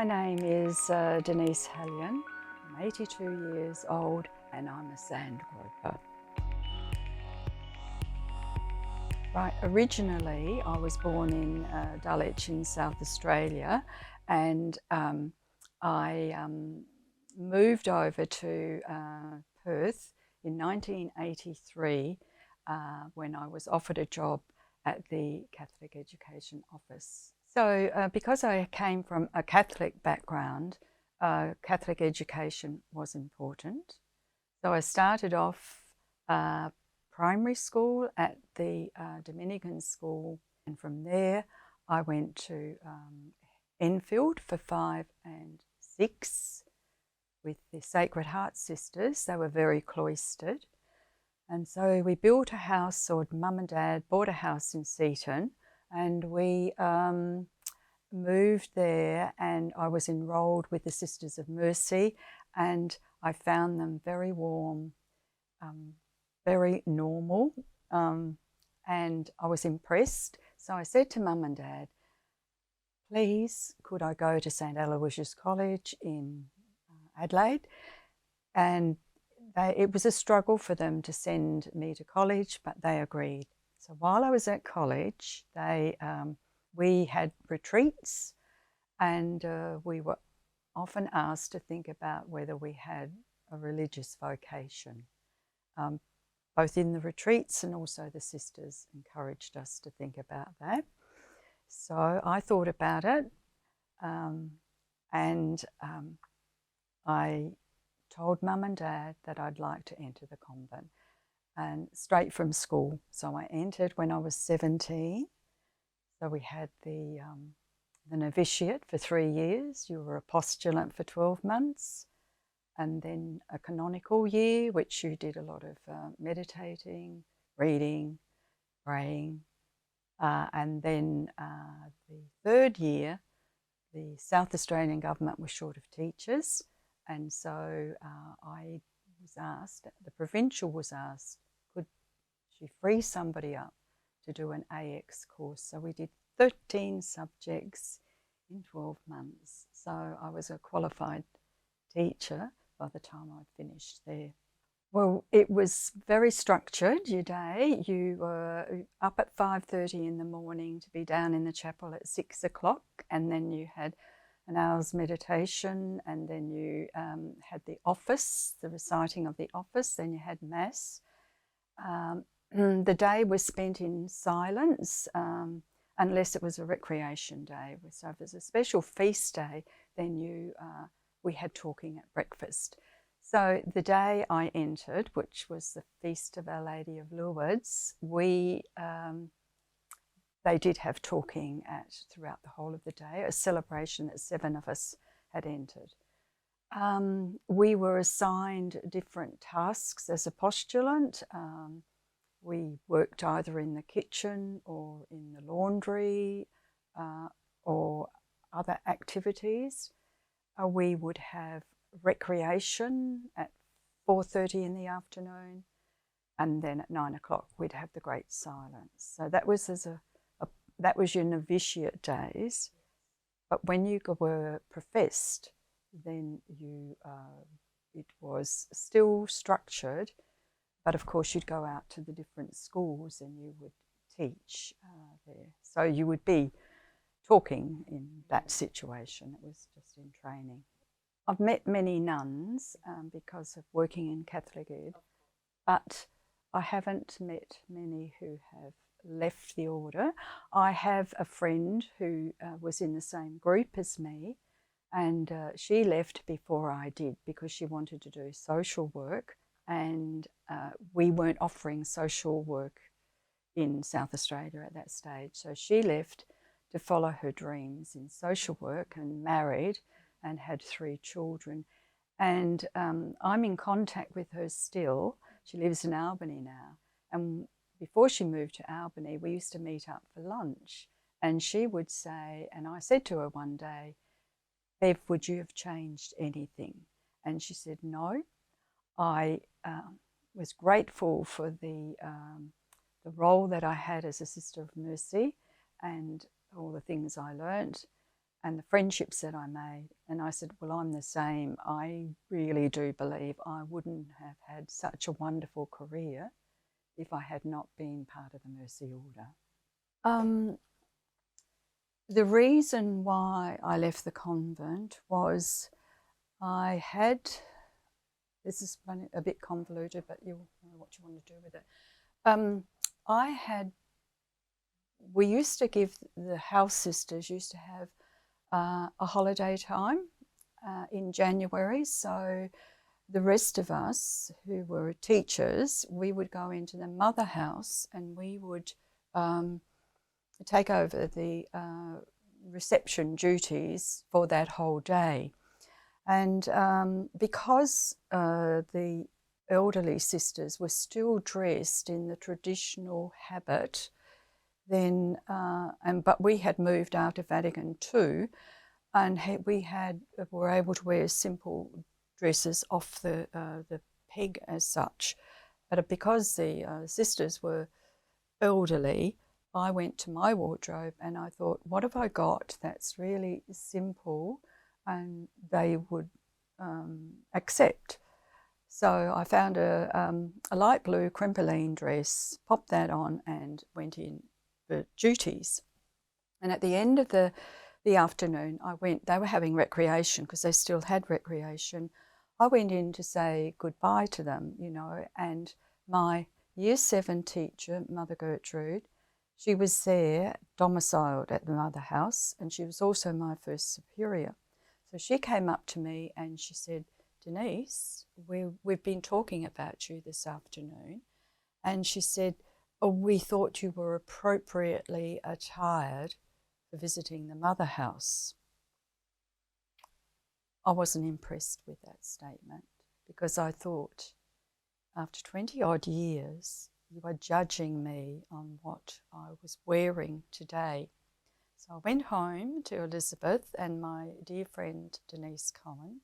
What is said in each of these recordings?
My name is Denise Hallion. I'm 82 years old and I'm a Sandgroper. Right, originally I was born in Dulwich in South Australia, and I moved over to Perth in 1983 when I was offered a job at the Catholic Education Office. So because I came from a Catholic background, Catholic education was important. So I started off primary school at the Dominican school, and from there I went to Enfield for 5 and 6 with the Sacred Heart sisters. They were very cloistered, and so we built a house, or Mum and Dad bought a house in Seaton, and we moved there, and I was enrolled with the Sisters of Mercy, and I found them very warm, very normal, and I was impressed. So I said to Mum and Dad, please, could I go to St Aloysius College in Adelaide? And it was a struggle for them to send me to college, but they agreed. So while I was at college, we had retreats, and we were often asked to think about whether we had a religious vocation. Both in the retreats and also the sisters encouraged us to think about that. So I thought about it, and I told Mum and Dad that I'd like to enter the convent, and straight from school. So I entered when I was 17. So we had the novitiate for 3 years. You were a postulant for 12 months. And then a canonical year, which you did a lot of meditating, reading, praying. And then the 3rd year, the South Australian government was short of teachers. And so I was asked, the provincial was asked, could she free somebody up to do an AX course? So we did 13 subjects in 12 months. So I was a qualified teacher by the time I'd finished there. Well, it was very structured, your day. You were up at 5:30 in the morning to be down in the chapel at 6 o'clock, and then you had an hour's meditation, and then you had the office, the reciting of the office, then you had Mass. The day was spent in silence, unless it was a recreation day. So if it was a special feast day, then we had talking at breakfast. So the day I entered, which was the Feast of Our Lady of Lourdes, they did have talking throughout the whole of the day, a celebration that 7 of us had entered. We were assigned different tasks as a postulant. We worked either in the kitchen or in the laundry or other activities. We would have recreation at 4:30 in the afternoon, and then at 9 o'clock we'd have the Great Silence. So that was that was your novitiate days. But when you were professed, then it was still structured, but of course you'd go out to the different schools and you would teach there. So you would be talking in that situation. It was just in training. I've met many nuns because of working in Catholic Ed, but I haven't met many who have left the order. I have a friend who was in the same group as me, and she left before I did because she wanted to do social work, and we weren't offering social work in South Australia at that stage. So she left to follow her dreams in social work, and married and had 3 children. And I'm in contact with her still. She lives in Albany now. And before she moved to Albany, we used to meet up for lunch. And she would say, and I said to her one day, Bev, would you have changed anything? And she said, no. I was grateful for the role that I had as a Sister of Mercy and all the things I learnt. and the friendships that I made. And I said, well, I'm the same. I really do believe I wouldn't have had such a wonderful career if I had not been part of the Mercy Order. The reason why I left the convent was I had, this is a bit convoluted, but you'll know what you want to do with it. We used to give, the house sisters used to have a holiday time in January. So the rest of us who were teachers, we would go into the mother house and we would take over the reception duties for that whole day. And because the elderly sisters were still dressed in the traditional habit, then but we had moved out of Vatican II, and we were able to wear simple dresses off the peg as such. But because the sisters were elderly, I went to my wardrobe and I thought, what have I got that's really simple and they would accept? So I found a light blue crimpolene dress, popped that on and went in for duties. And at the end of the afternoon, I went, they were having recreation because they still had recreation. I went in to say goodbye to them, you know, and my Year 7 teacher, Mother Gertrude, she was there domiciled at the mother house, and she was also my first superior. So she came up to me and she said, Denise, we've been talking about you this afternoon. And she said, oh, we thought you were appropriately attired for visiting the mother house. I wasn't impressed with that statement because I thought, after 20 odd years, you are judging me on what I was wearing today. So I went home to Elizabeth and my dear friend Denise Hallion,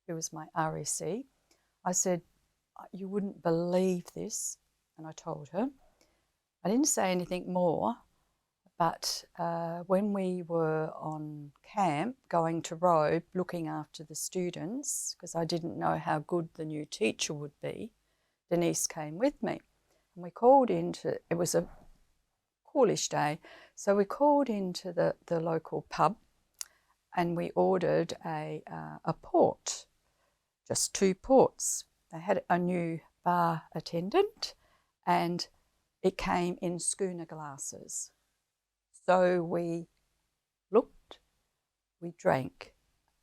who was my RSC. I said, you wouldn't believe this. And I told her. I didn't say anything more, but when we were on camp, going to Robe, looking after the students, because I didn't know how good the new teacher would be, Denise came with me. And we called into, it was a coolish day, so we called into the local pub and we ordered a port, just 2 ports. They had a new bar attendant and it came in schooner glasses. So we looked, we drank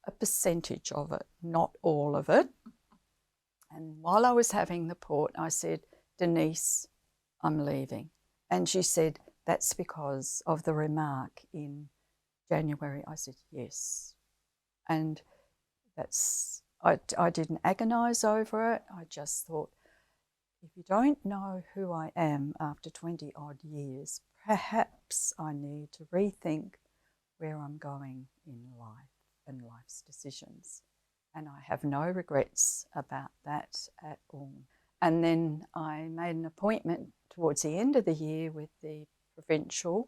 a percentage of it, not all of it. And while I was having the port, I said, Denise, I'm leaving. And she said, that's because of the remark in January. I said, yes. And I didn't agonise over it. I just thought, if you don't know who I am after 20 odd years, perhaps I need to rethink where I'm going in life and life's decisions. And I have no regrets about that at all. And then I made an appointment towards the end of the year with the provincial,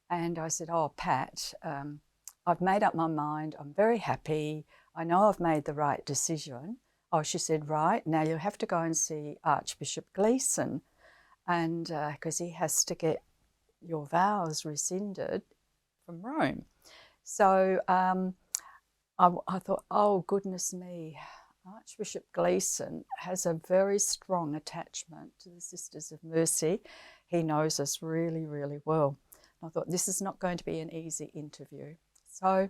and I said, oh, Pat, I've made up my mind. I'm very happy. I know I've made the right decision. Oh, she said, right, now you'll have to go and see Archbishop Gleeson, and because he has to get your vows rescinded from Rome. So I thought, oh, goodness me, Archbishop Gleeson has a very strong attachment to the Sisters of Mercy. He knows us really, really well. I thought, this is not going to be an easy interview. So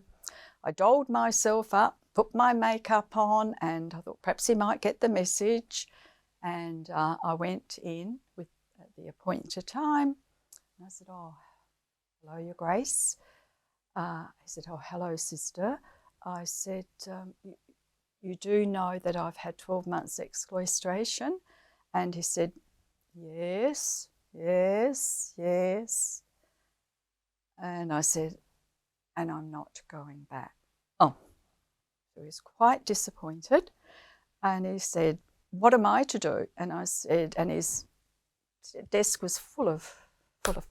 I dolled myself up, put my makeup on, and I thought perhaps he might get the message. And I went in with the appointed time. And I said, oh, hello, Your Grace. He said, oh, hello, sister. I said, you do know that I've had 12 months excloistration? And he said, yes, yes, yes. And I said, and I'm not going back. Oh, so he was quite disappointed. And he said, what am I to do? And I said, and his desk was full of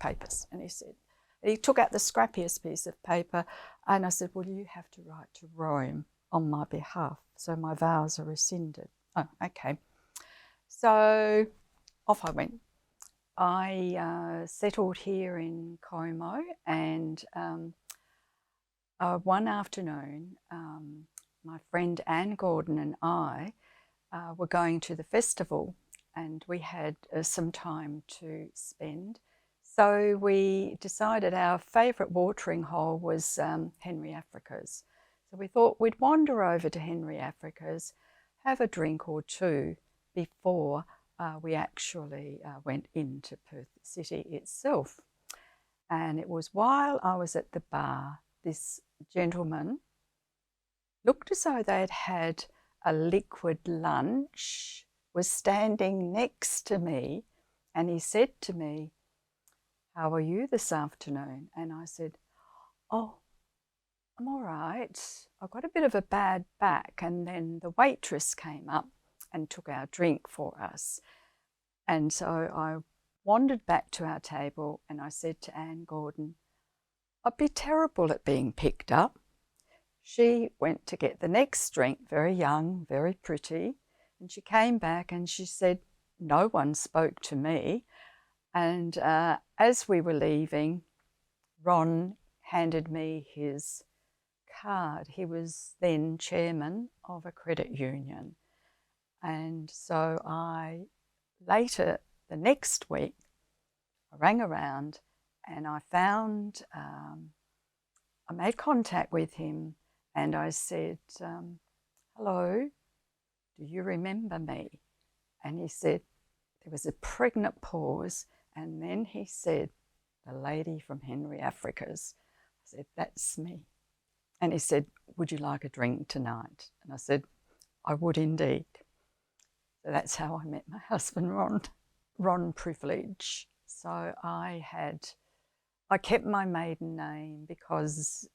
papers. And he said, he took out the scrappiest piece of paper And I said, well, you have to write to Rome on my behalf, so my vows are rescinded. Oh, okay. So off I went. I settled here in Como, and one afternoon, my friend Anne Gordon and I were going to the festival, and we had some time to spend. So we decided our favourite watering hole was Henry Africa's. So we thought we'd wander over to Henry Africa's, have a drink or two before we actually went into Perth City itself. And it was while I was at the bar, this gentleman looked as though they had had a liquid lunch, was standing next to me, and he said to me, how are you this afternoon? And I said, oh, I'm all right. I've got a bit of a bad back. And then the waitress came up and took our drink for us. And so I wandered back to our table and I said to Anne Gordon, I'd be terrible at being picked up. She went to get the next drink, very young, very pretty, and she came back and she said, no one spoke to me. And as we were leaving, Ron handed me his card. He was then chairman of a credit union. And so later, the next week, I rang around and I found, I made contact with him and I said, hello, do you remember me? And he said, there was a pregnant pause, and then he said, the lady from Henry Africa's. I said, that's me. And he said, would you like a drink tonight? And I said, I would indeed. So that's how I met my husband, Ron Privilege. So I kept my maiden name because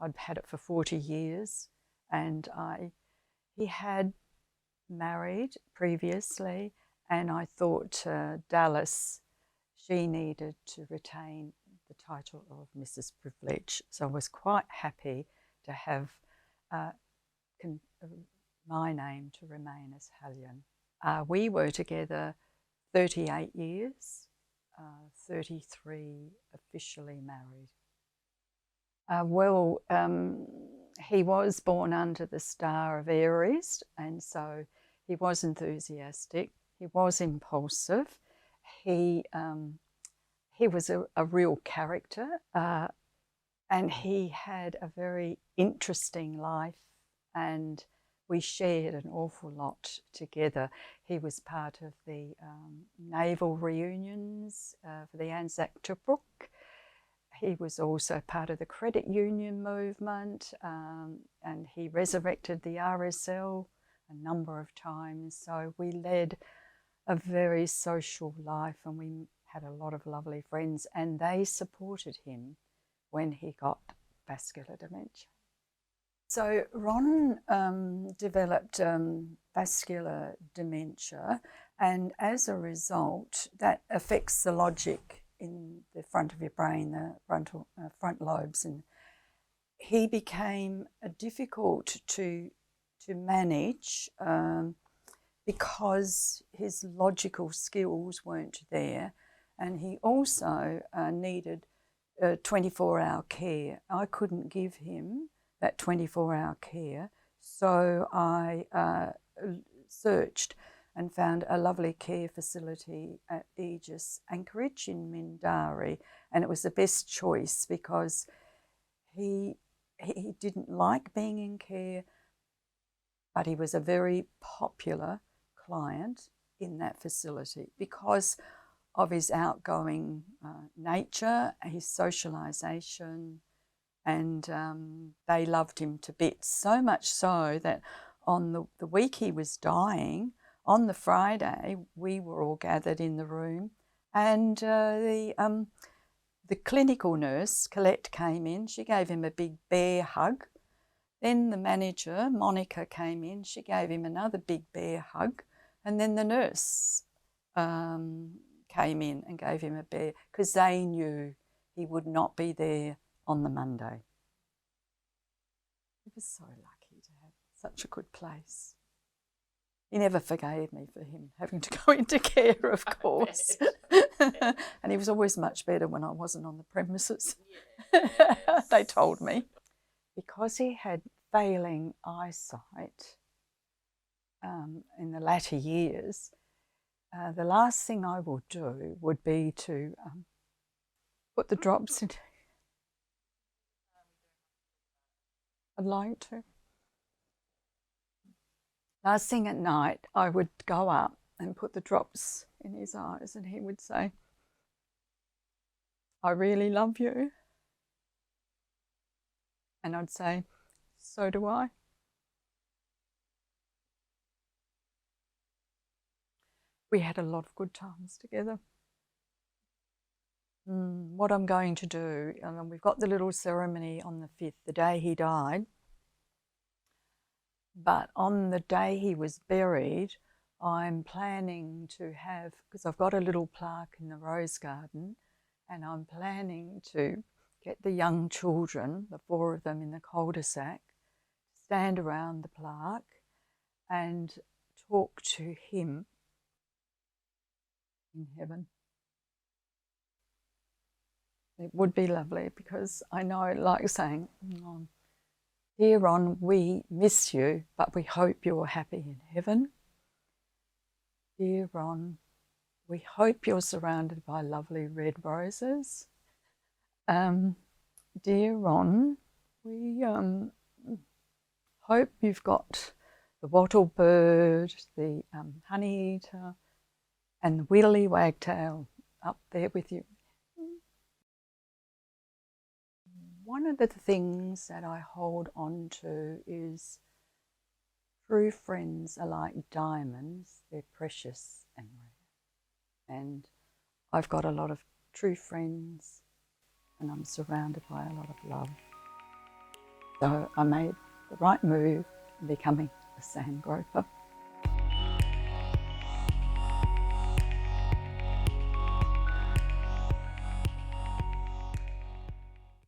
I'd had it for 40 years, and he had married previously, and I thought Dallas, she needed to retain the title of Mrs. Privilege. So I was quite happy to have my name to remain as Hallion. We were together 38 years, 33 officially married. He was born under the star of Aries, and so he was enthusiastic, he was impulsive, he was a real character, and he had a very interesting life, and we shared an awful lot together. He was part of the naval reunions for the Anzac Tobruk. He was also part of the credit union movement, and he resurrected the RSL a number of times. So we led a very social life, and we had a lot of lovely friends, and they supported him when he got vascular dementia. So Ron developed vascular dementia, and as a result, that affects the logic in the front of your brain, the front lobes, and he became difficult to manage because his logical skills weren't there, and he also needed 24-hour care. I couldn't give him that 24-hour care, so I searched and found a lovely care facility at Aegis Anchorage in Mindarie, and it was the best choice because he didn't like being in care, but he was a very popular client in that facility because of his outgoing nature, his socialisation, and they loved him to bits, so much so that on the week he was dying, on the Friday, we were all gathered in the room, and the clinical nurse, Colette, came in. She gave him a big bear hug. Then the manager, Monica, came in. She gave him another big bear hug. And then the nurse came in and gave him a bear because they knew he would not be there on the Monday. was so lucky to have such a good place. He never forgave me for him having to go into care, of course. And he was always much better when I wasn't on the premises. Yes. They told me. Because he had failing eyesight in the latter years, the last thing I will do would be to put the drops in. I'd like to. Last thing at night, I would go up and put the drops in his eyes, and he would say, "I really love you." And I'd say, "So do I." We had a lot of good times together. What I'm going to do, and we've got the little ceremony on the 5th, the day he died. But on the day he was buried, I'm planning to have, because I've got a little plaque in the rose garden, and I'm planning to get the young children, the 4 of them in the cul-de-sac, stand around the plaque and talk to him in heaven. It would be lovely, because I know, like saying, "Dear Ron, we miss you, but we hope you're happy in heaven. Dear Ron, we hope you're surrounded by lovely red roses. Dear Ron, we hope you've got the wattle bird, the honey eater, and the willy wagtail up there with you." One of the things that I hold on to is true friends are like diamonds. They're precious and rare. And I've got a lot of true friends, and I'm surrounded by a lot of love. So I made the right move in becoming a Sandgroper.